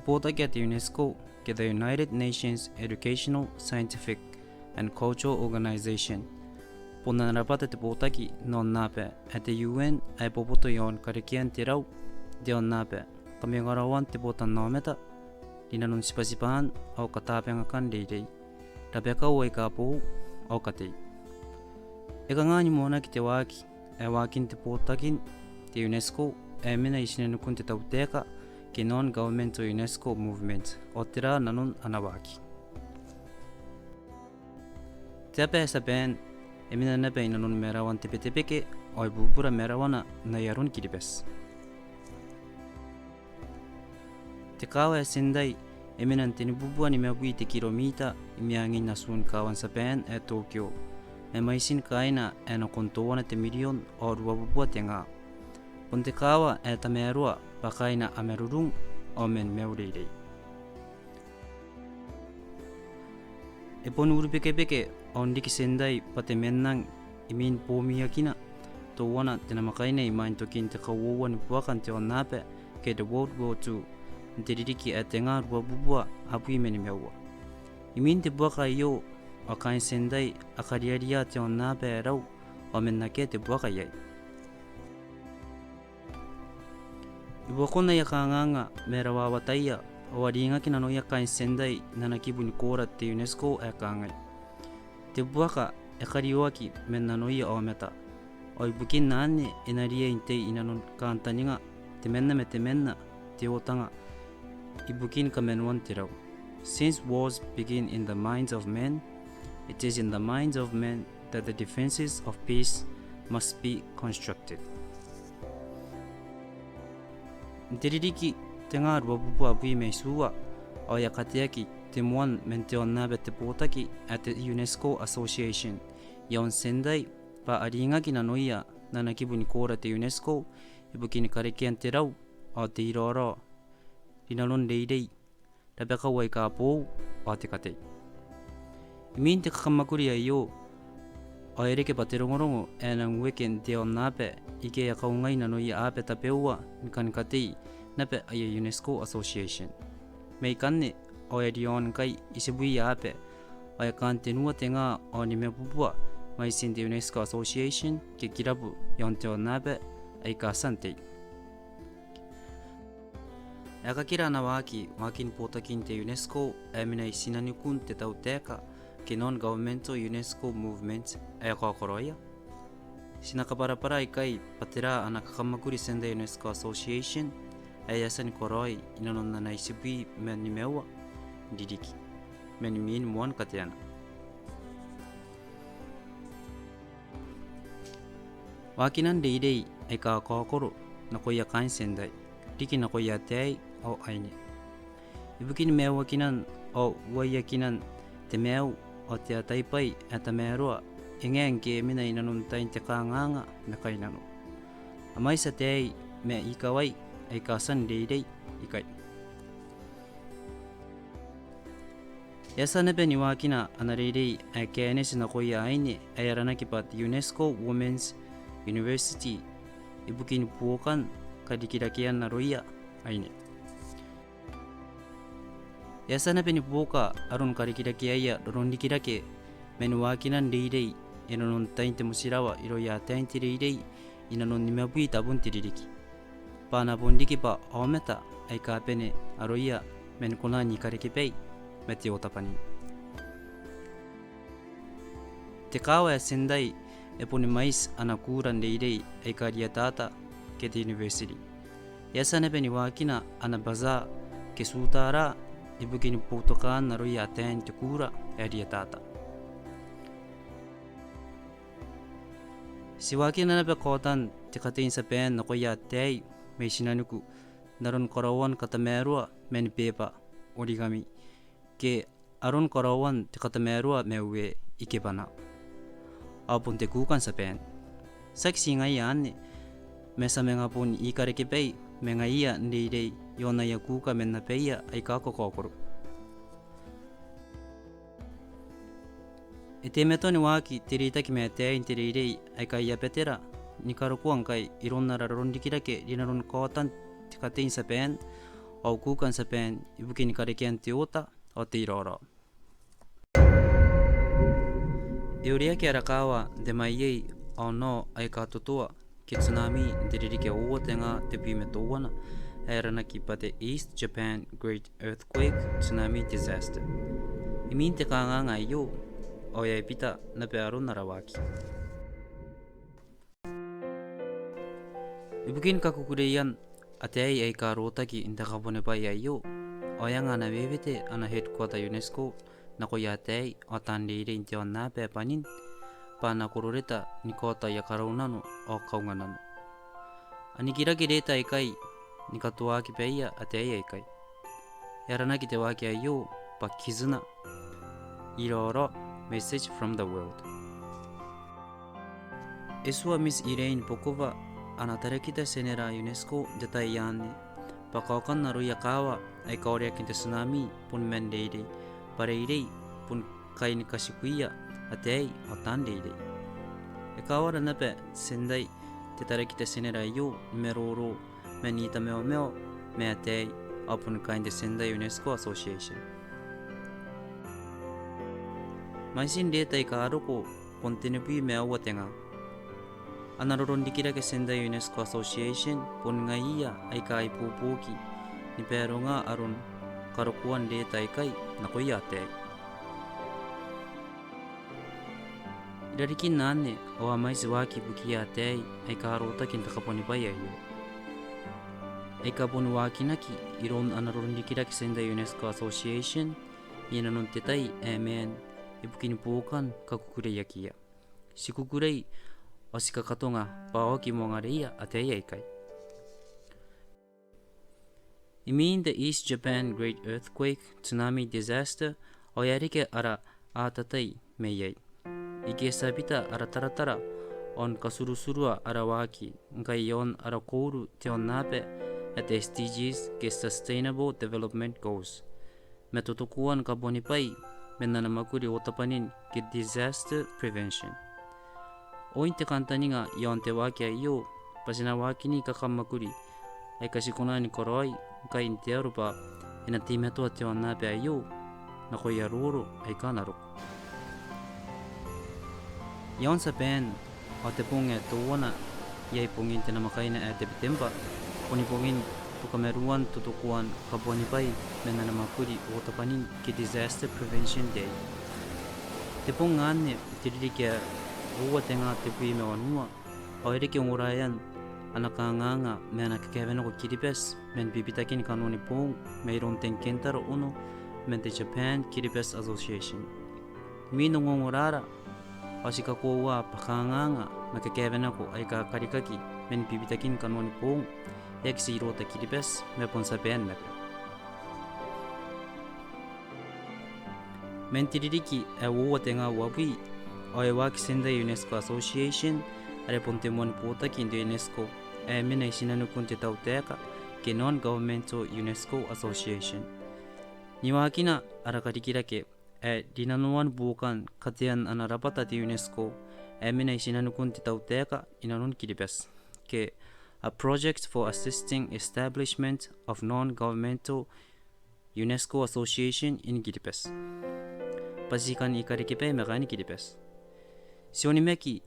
Tautaeka te UNESCO ke the United Nations Educational, Scientific and Cultural Organization. Puna Rabwata te Tautaki non nape at the UN ai popoto iaon Katean te rau dion nape kamingarawan te botan nometa Rinanoan sipasipahan au katapengakan deidei Rabeka o aika po au katei. Eka ngani mona ki te waaki ai waakin te potakin te UNESCO ai mena itinanikun te Tautaeka ke Non-governmental UNESCO movement o te rā nanon ana waaki. Te ape sa pen e mina nepe inanon merawan te petepeke o bubura merawana na iroun kiribes. Te kawa e Sendai e minan te nibubua ni mea te kilomita i miangi na suun kawan sa pen e Tokyo. Me maisin kaina e na kontoana te milion o rua bubua te ngā. Pon te kawa e ta mea rua pakaina a merurung o men meureirei. E ponu urupeke o ndiki Sendai pa te menang i min pōmiakina tō wana te namakaina i main tokin te kauoua ni Buokan te o nape ke the World War II te ririki e te ngā rua bubua apui meni meua. I min te buaka i o a Kain Sendai a kariaria te o nape e rau o mena ke te buaka iai. I wakona ia ka nganga me Rabwata o aringa ki nano ia Kain Sendai nana kibu ni kora te UNESCO e ka ngai. Te buaka e karioaki me nano ia o meta. O i bukin na ane e na ria in te inanon kantaninga te mena me te mena te otanga i bukin ka menuan te rau. Since wars begin in the minds of men, it is in the minds of men that the defenses of peace must be constructed. Te ririki te ngā rua bubua apui me sua o ia kateaki te moan men te o nabe te pōtaki at the UNESCO Association. Iaon Sendai pa aringa ki nakoia nana kibu ni kora te UNESCO i buki ni Ikarekebai te rau o te iroun Rinanoan deidei Rabeka o aika po o te katei. I min te kakamakuri ai o ereke pa te rongorongo e na ngweken te o nape i ke a kaungai nakoia ape tapeua ni kan katei nape ai a UNESCO Association. Mei kanne o e iaon kai i se bui ape o e kan tenua te ngā o ni mea pupua mai sin te UNESCO Association ke kirapu iaon te o nape ai ka santei. E aka kira ana waaki waakin potakin te UNESCO e mina itinanikun te Tautaeka ke Non-governmental UNESCO movement e a kakoroia. Sina ka parapara i kai patera ana kakamakuri Sendai UNESCO Association e yasani koroi inanon nana isibui me ni meua didiki me ni min muan Katean. Waakinan deidei e ka kakoro nakoia Kain Sendai riki nakoia Taai o aine. Ibuki ni meua kinan o waia kinan te meu o te ataipai e ta mea roa e ngean ke mina inanon tain te kānganga me kainano. A mai sa Taai me ikawai e ka san deidei ikai. Yasa nepe ni waakina ana reidei e ke anesi nakoia aine e aranaki pa te UNESCO Women's University ibuki ni Buokan ka dikirakian na roia aine. Yasa nepe ni Buoka arun ka dikirakia roron dikirake me ni waakinan deidei inanon tain te musirawa iro ia tain te reidei inanon ni mea tabun te ririki. Pana pondiki pa aometa ai ka pene aroia me ni kona ni Ikarekebai me te otapani. Te kawa e Sendai e pone mais ana kuran deidei ai ka ria tata ke te university. Yasa nepe ni waakina ana baza ke sutara i buki ni Buokan na roia ten te kura e ria tata. Si waakina nepe kotan te katein sa pen nakoia Taai me sinanuku naron korawan kata merua me ni pepa origami ke aron korawan te kata merua me ue ikebana. Apun te kukan sa pen. Saksi ngai ane me sa menga pun Ikarekebai me ngaia ndeidei iona ia kuka me na peia ai ka kokokoro. E te meto ni waaki te reitaki me Taai te reirei ai ka ia petera ni karokuan kai irona rarondikirake Rinanoan kotan te katein sa pen o Buokan sa pen ibukini Ikarekebai te ota o te iroro. E uria ki arakawa de mai ei o no ai katootoo ki tsunami de ririke o tenga te pime towana e ranaki pa te East Japan Great Earthquake Tsunami Disaster. I min te kānganga i o o ia pita na pe aro na rawaki. Ibukin ka kukureian a te ai ka rotaki in te kapone pai ai o ia ngana wewete ana headquarter UNESCO nakoia Taai o tandeire in te ona pe panin pa na kororeta ni kaota ia karaunano o kaunganano. Ani kiraki reta ikai ni katoa ki peia a te ai ikai. Yarana ki te waki ai o pa kizuna iroro message from the world. Esua Miss Irain pokova ana tarekita senera UNESCO de Taai pa kaukan na ruya kawa ai kauria ki te tsunami pun mendeire pareirei pun kain kasikuia a te ai o tandeire. E kawara nape Sendai te tarekita senera yo meroro me nita meo me a te ai o pun kain te Sendai UNESCO Association. Maisin reta i ka roko pon tenepui me aua tenga. Ana roron dikira ke Sendai UNESCO Association pon ngaia ai ka ai pupuki ni peronga aron karokuan reta i kai nakoia te ai. Irariki nane o amaisi waaki buki a te ai ka rota kin takaponi pai ai. Ai ka ponu waakina ki iroun ana roron dikira ke Sendai UNESCO Association inanon te tai men ibukini Buokan ka kukurei akia. Si kukurei o si kakatonga paoki mongareia a te ai kai. I mean the East Japan Great Earthquake Tsunami Disaster o yarike ara a tatai me iai. Ike sabita ara taratara on kasurusurua ara waaki ngai iaon ara kouru te on nape at SDGs ke Sustainable Development Goals. Me totokuan ka boni pai mena na makuri o tapanin ki disaster prevention. Oin te kantaninga iaon te waaki ai o pasina waaki ni kakamakuri ai kasi kona ni koroi kai in te arupa ina timetoa te on nape ai o nakoia roro ai kanaro. Iaon sa pen o te ponge toona iai pongin te namakaina e te pitempa poni pongin pukameruan tutukuan ka boni pai mena na makuri o tapanin ki disaster prevention day. Te pongane te ririke rua tenga te pui me wanua o erike ongoraian ana kānganga me ana kakewena ko kiripes men bibitakin kanoni pong me iron ten kentaro uno men te Japan Kiribati Association. Mino ngongorara o si kakoa pa kānganga me kakewena ko ai ka karikaki men bibitakin kanoni pong eksi irota kiripes me ponsa pen mepe. Men tiririki e uwa tenga wabui o e waki Sendai UNESCO Association are ponte moni potaki de UNESCO e mena itinanikun te Tautaeka ke Non-governmental UNESCO Association. Ni waakina ara karikira ke e Rinanoan Buokan Katean ana Rabwata te UNESCO e mena itinanikun te Tautaeka inanon Kiribati ke a project for assisting establishment of non-governmental UNESCO Association in Kiribati. Pasikan Ikarekebai megani Kiribati. Sioni meki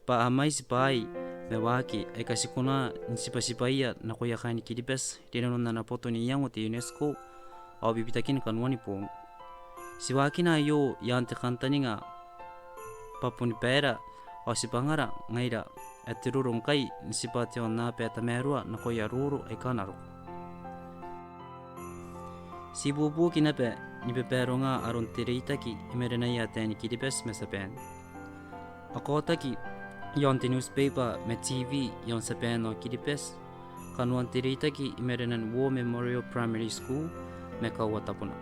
pa amaisi pai me waaki ai kasi kona nisipasipaia nakoia Kain Kiribati Rinanoan na poto ni iango te UNESCO au bibitakin kanuani pong. Si waakina yo ian te kantaninga papuni pera o si pangara ngaira at rurong kai nisipate on na pe tamerua nakoia roro ai kanaro. Si bubu kinape ni peperonga aron tereitaki imerena ia te ni Kiribati mesapen. Akotaki yon te newspaper me TV yon sapen o Kiribati kanuan tereitaki imerenan War Memorial Primary School me kawatapuna.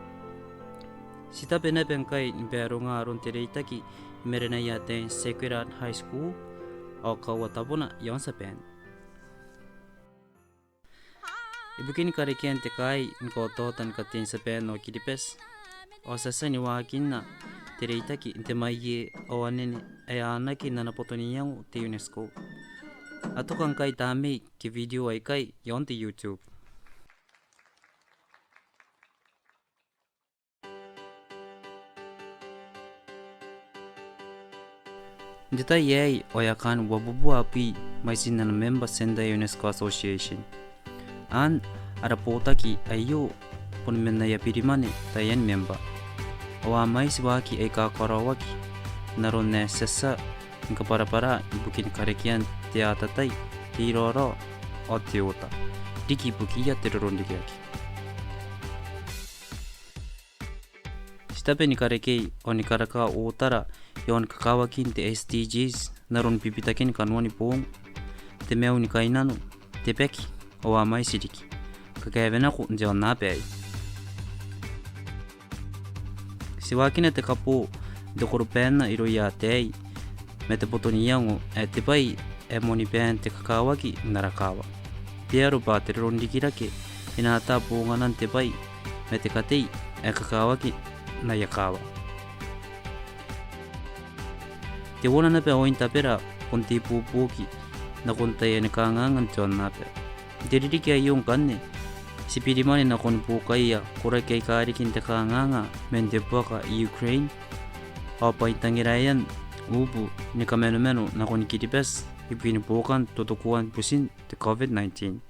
Sita penepen kai ni peperonga aron tereitaki imerena ia te Sacred High School o kawatapuna yon sapen. Ibukin Ikarekebai te kai katootoo tan katin sapen o Kiribati o sasa ni waakina tereitaki te mai o anene e anaki nana poto ni iango te UNESCO. Ato kan kai tamei ki video ai kai yon te YouTube. Taai ei oyakan wabubua api maisin na member Sendai UNESCO Association. An ada potaki ayo pun mena ya pirimane tayan member. Owa mais waaki aika korawaki naron ne sessa inka para bukin karekian teatatai tiroro o teota. Riki buki ya teroron dikiaki. Stape ni karekei oni karaka otara yon kakawakin te SDGs naron pipitakin kanwani poong te meu ni kainanu te peki owa mai siriki kakevena ku njeon napei si waakina te kapo de korupena iro ya Taai me te potoni iango te pai moni pen te kakawaki narakawa piero ba te rondikirake ina ata poonganan te pai me te katei kakawaki na yakawa te wona na pe oin tapera konti pupuki na kontai ene kangangan tion na pe diriki ayong kanne si pirimani na kon pukaya kura kay karikin te kanganga men te baka Ukraine o paitangirayan ubu ni kameno na kon kiribes ipini Buokan tutukuan pusin te COVID-19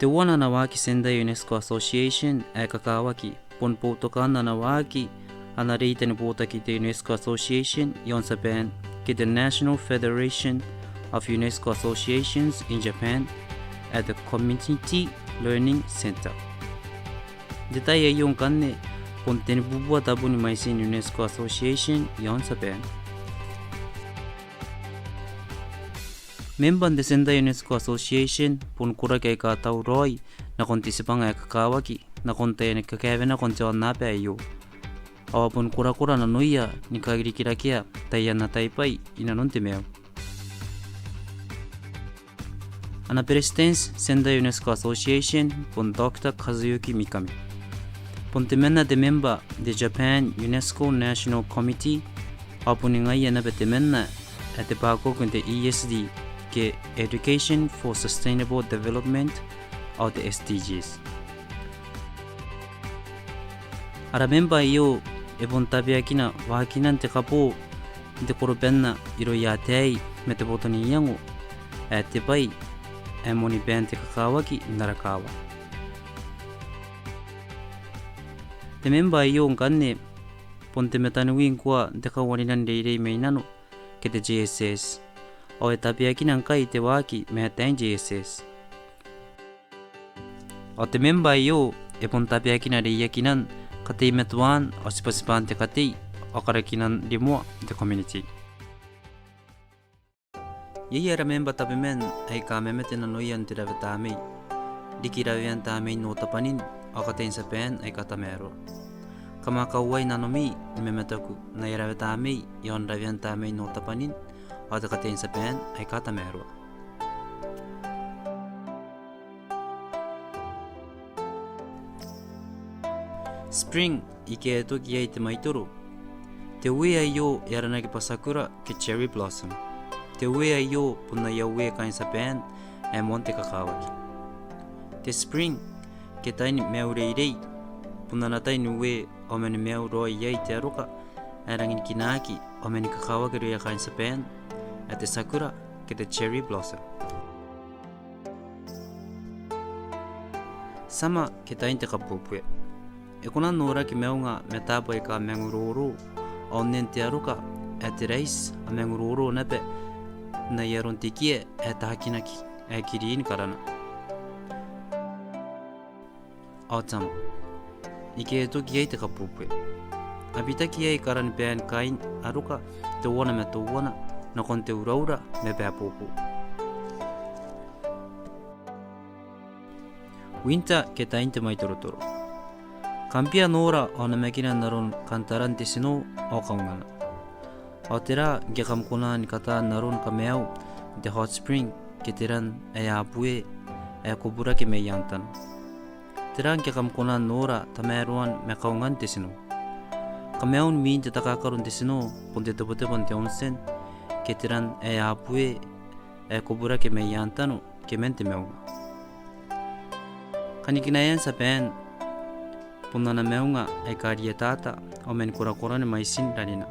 te wona na waaki Sendai UNESCO Association kakawaki pon putokan na waaki anarita ni potaki te UNESCO Association yon Japan ki the National Federation of UNESCO Associations in Japan at the Community Learning Center. Taai ay yung kanne pon tinibubua tabo ni maisin UNESCO Association yon Japan. Member de Sendai UNESCO Association pon kura kay katau roy na kontisipang kakawaki na konte ni kakevena kontion nape ayo. Awa pun kura-kura na noia ni kagirikirakia taian na taipai inanon te meu. Ana presidents Sendai UNESCO Association pun Dr. Kazuyuki Mikami. Pun te mena de member de Japan UNESCO National Committee awa pun ingai na te mena te pakokun te ESD ke Education for Sustainable Development au te SDGs. Ara member iyo ebon tabiakina waakinan te kapo te koropenna iro ya Taai me te potoni iango te pai moni pen te kakawaki narakawa te member iyo kanne pon te metanuin kwa te kawaninan reirei meinano ke te JSS o tabiakinan kai te waaki me tain JSS o te member iyo ebon tabiakina reiakinan Katei metuan o sipasipan te katei o karakinan limua te community. Yei era member tabi men ay kamemete na noyan te ravetamei. Riki ravean tamei no tapanin o katein sa pen ay katamero. Kamakaway nanomi memetaku na ravetamei yon ravean tamei no tapanin o te katein sa pen ay katamero. Spring ike toki ai te maitoro. Te ue ai yo yaranagi pa sakura ke cherry blossom. Te ue ai yo puna ya ue kain sa pen monte kakawaki. Te spring ke taini meu reirei puna na taini ue o meni meu roi yai te aroka arangin kinaki o meni kakawaki ria kain sa pen te sakura ke te cherry blossom. Sama ke taini te kapupue. E kona nora ki meunga me tāpa e ka menguroro o nen te aroka te reis a menguroro nepe na iaron te kie tahakinaki kiriin karana. O tama, ike toki ei te kapupue. A bitaki ei karani pean kain aroka te wana me to wana na kon te uraura me pea popo. Winter ke tain te mai torotoro. Kampia nora o na mekina naron kantaran te sino o kaungana. O tera ge kam kona ni kata naron ka meau te hot spring ke teran apue kubura ke me yantan. Tera ge kam kona nora tameruan me kaungan te sino. Ka meun min te takakaron te sino pon te topotepon te onsen ke teran apue kubura ke me yantano ke mente meunga. Kanikinayan sa pen puna na meunga karia tata o men kura-kura ni maisin rarina.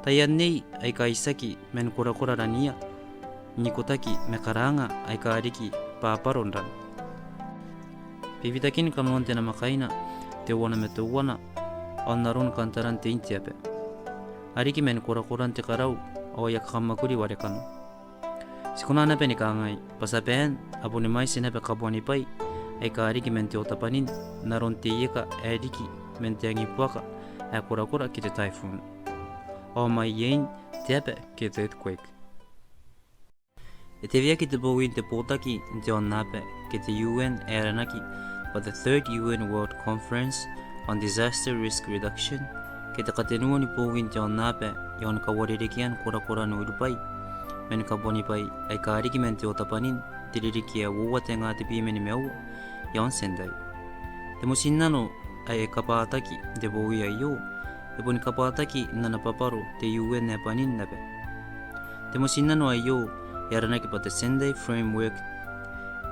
Taia nei aika isaki men kura rania nikotaki me karanga aika riki paparonran. Pivitakin kamnon tena makaina te wana me te wana naron kantaran te intiape. Ariki men kura te karau o ya kamakuri warekano. Sikuna nape ni kangai pasapen abone mai sinape kaboni pai aika ariki men te otapanin naron te ieka ariki men te angipuaka a kura ki te typhoon. O mai yen teape ki te earthquake. E te via ki te bowin te potaki te on nape ki te UN eranaki for the 3rd UN World Conference on Disaster Risk Reduction ki te katenua ni bowin te on nape ion kawaririkian kura no urupai men kaboni pai ai kariki men te otapanin te ririki a woa te ngā te pimeni meaua ion Sendai. Te musinna no ai kapaataki te bowi ai yo e poni kapaataki nana paparo te UN e panin nape. Te musinna no ai yo yaranaki pa te Sendai Framework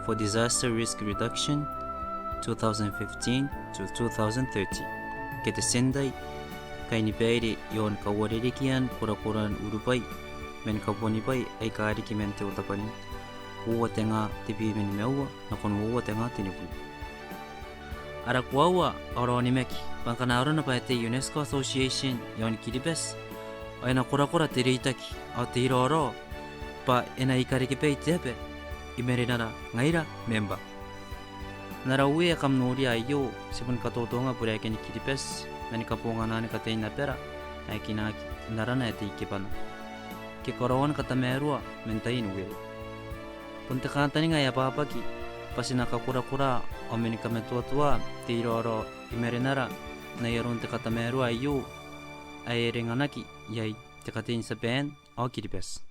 for Disaster Risk Reduction 2015 to 2030 ke te Sendai kai ni peire ion kawaririkian kura urupai men kaboni pai ai kariki men te otapani ua te ngā te pimeni meaua na kono ua te ngā tiniku. Ara kuaua oro ni meki pankana arona pa te UNESCO Association ion Kiribati o ena kura te reitaki o te iro pa ena Ikarekebai tepe i mere nara ngaira member. Nara ue kamnori ai yo sipun katootoo nga pura eke ni Kiribati meni kaponga nane ka teina pera ai kina narana e te ikepana. Ke koroan kata merua mentain ue. Punte kantaninga ya papaki pasina ka kura o meni kametua te iro i mere nara na iaron te kata merua ai yo ai renganaki yai te katein sa pen o Kiribati.